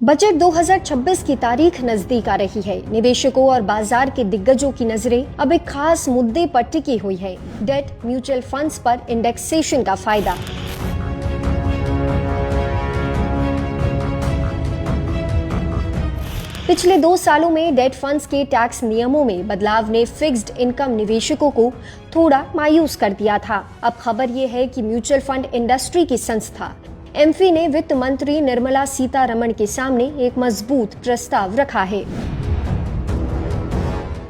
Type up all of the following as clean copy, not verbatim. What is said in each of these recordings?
Budget 2026 की तारीख नजदीक आ रही है। निवेशकों और बाजार के दिग्गजों की नजरें अब एक खास मुद्दे पर टिकी हुई है, डेट म्यूचुअल फंड्स पर इंडेक्सेशन का फायदा। पिछले 2 सालों में डेट फंड्स के टैक्स नियमों में बदलाव ने फिक्स्ड इनकम निवेशकों को थोड़ा मायूस कर दिया था। अब खबर ये है कि म्यूचुअल फंड इंडस्ट्री की संस्था एमफी ने वित्त मंत्री निर्मला सीतारमण के सामने एक मजबूत प्रस्ताव रखा है।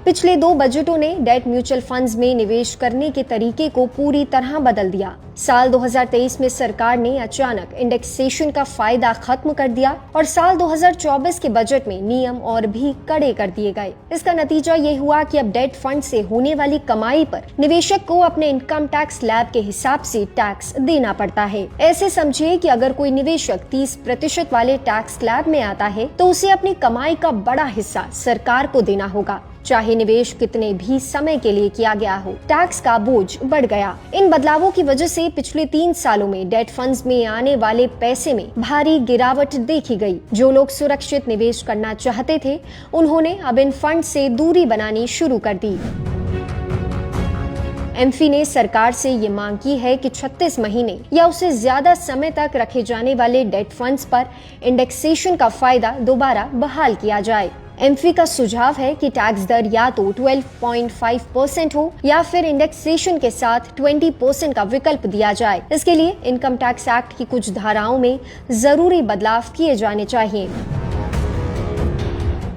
पिछले 2 बजटों ने डेट म्यूचुअल फंड्स में निवेश करने के तरीके को पूरी तरह बदल दिया। साल 2023 में सरकार ने अचानक इंडेक्सेशन का फायदा खत्म कर दिया और साल 2024 के बजट में नियम और भी कड़े कर दिए गए। इसका नतीजा ये हुआ कि अब डेट फंड से होने वाली कमाई पर निवेशक को अपने इनकम टैक्स स्लैब के हिसाब से टैक्स देना पड़ता है। ऐसे समझिए कि अगर कोई निवेशक 30% वाले टैक्स स्लैब में आता है तो उसे अपनी कमाई का बड़ा हिस्सा सरकार को देना होगा, चाहे निवेश कितने भी समय के लिए किया गया हो। टैक्स का बोझ बढ़ गया। इन बदलावों की वजह से पिछले 3 सालों में डेट फंड्स में आने वाले पैसे में भारी गिरावट देखी गई। जो लोग सुरक्षित निवेश करना चाहते थे, उन्होंने अब इन फंड से दूरी बनानी शुरू कर दी। एमफी ने सरकार से ये मांग की है कि 36 महीने या उससे ज्यादा समय तक रखे जाने वाले डेट फंड्स पर इंडेक्सेशन का फायदा दोबारा बहाल किया जाए। एमफी का सुझाव है कि टैक्स दर या तो 12.5% हो या फिर इंडेक्सेशन के साथ 20% का विकल्प दिया जाए। इसके लिए इनकम टैक्स एक्ट की कुछ धाराओं में जरूरी बदलाव किए जाने चाहिए।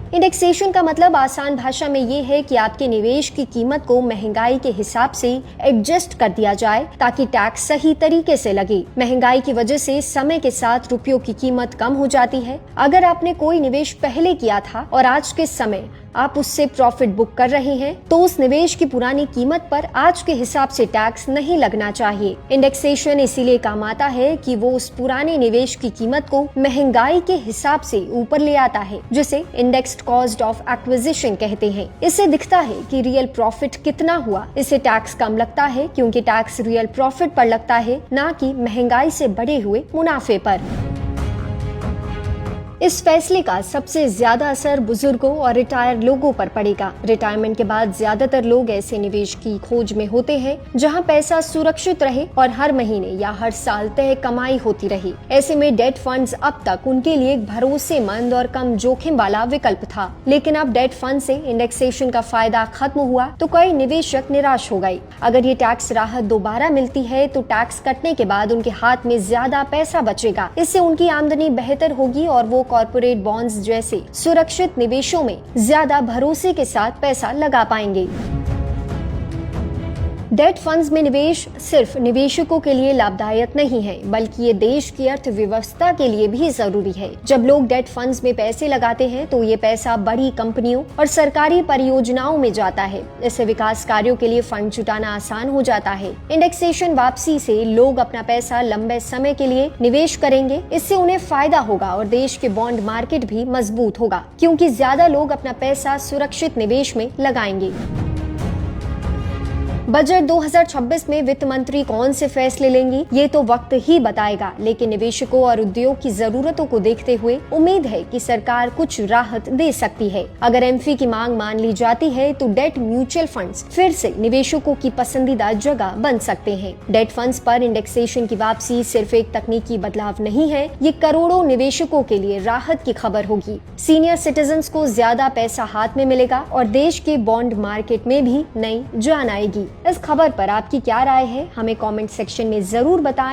इंडेक्सेशन का मतलब आसान भाषा में ये है कि आपके निवेश की कीमत को महंगाई के हिसाब से एडजस्ट कर दिया जाए ताकि टैक्स सही तरीके से लगे। महंगाई की वजह से समय के साथ रुपयों की कीमत कम हो जाती है। अगर आपने कोई निवेश पहले किया था और आज के समय आप उससे प्रॉफिट बुक कर रहे हैं, तो उस निवेश की पुरानी कीमत पर आज के हिसाब से टैक्स नहीं लगना चाहिए। इंडेक्सेशन इसीलिए काम आता है कि वो उस पुराने निवेश की कीमत को महंगाई के हिसाब से ऊपर ले आता है, जिसे इंडेक्स्ड कॉस्ट ऑफ एक्विजिशन कहते हैं। इससे दिखता है कि रियल प्रॉफिट कितना हुआ। इससे टैक्स कम लगता है क्योंकि टैक्स रियल प्रॉफिट पर लगता है, ना कि महंगाई से बढ़े हुए मुनाफे पर। इस फैसले का सबसे ज्यादा असर बुजुर्गों और रिटायर लोगों पर पड़ेगा। रिटायरमेंट के बाद ज्यादातर लोग ऐसे निवेश की खोज में होते हैं जहां पैसा सुरक्षित रहे और हर महीने या हर साल तय कमाई होती रही। ऐसे में डेट फंड्स अब तक उनके लिए एक भरोसेमंद और कम जोखिम वाला विकल्प था। लेकिन अब डेट फंड से इंडेक्सेशन का फायदा खत्म हुआ तो कई निवेशक निराश हो गए। अगर ये टैक्स राहत दोबारा मिलती है तो टैक्स कटने के बाद उनके हाथ में ज्यादा पैसा बचेगा। इससे उनकी आमदनी बेहतर होगी और वो कॉर्पोरेट बॉन्ड्स जैसे सुरक्षित निवेशों में ज्यादा भरोसे के साथ पैसा लगा पाएंगे। डेट फंड्स में निवेश सिर्फ निवेशकों के लिए लाभदायक नहीं है, बल्कि ये देश की अर्थव्यवस्था के लिए भी जरूरी है। जब लोग डेट फंड्स में पैसे लगाते हैं तो ये पैसा बड़ी कंपनियों और सरकारी परियोजनाओं में जाता है। इससे विकास कार्यों के लिए फंड जुटाना आसान हो जाता है। इंडेक्सेशन वापसी से लोग अपना पैसा लंबे समय के लिए निवेश करेंगे। इससे उन्हें फायदा होगा और देश के बॉन्ड मार्केट भी मजबूत होगा, क्योंकि ज्यादा लोग अपना पैसा सुरक्षित निवेश में लगाएंगे। बजट 2026 में वित्त मंत्री कौन से फैसले लेंगी, ये तो वक्त ही बताएगा। लेकिन निवेशकों और उद्योग की जरूरतों को देखते हुए उम्मीद है कि सरकार कुछ राहत दे सकती है। अगर एमफी की मांग मान ली जाती है तो डेट म्यूचुअल फंड्स फिर से निवेशकों की पसंदीदा जगह बन सकते हैं। डेट फंड्स पर इंडेक्सेशन की वापसी सिर्फ एक तकनीकी बदलाव नहीं है, ये करोड़ों निवेशकों के लिए राहत की खबर होगी। सीनियर सिटीजन्स को ज्यादा पैसा हाथ में मिलेगा और देश के बॉन्ड मार्केट में भी नई जान आएगी। इस खबर पर आपकी क्या राय है, हमें कमेंट सेक्शन में जरूर बताएं।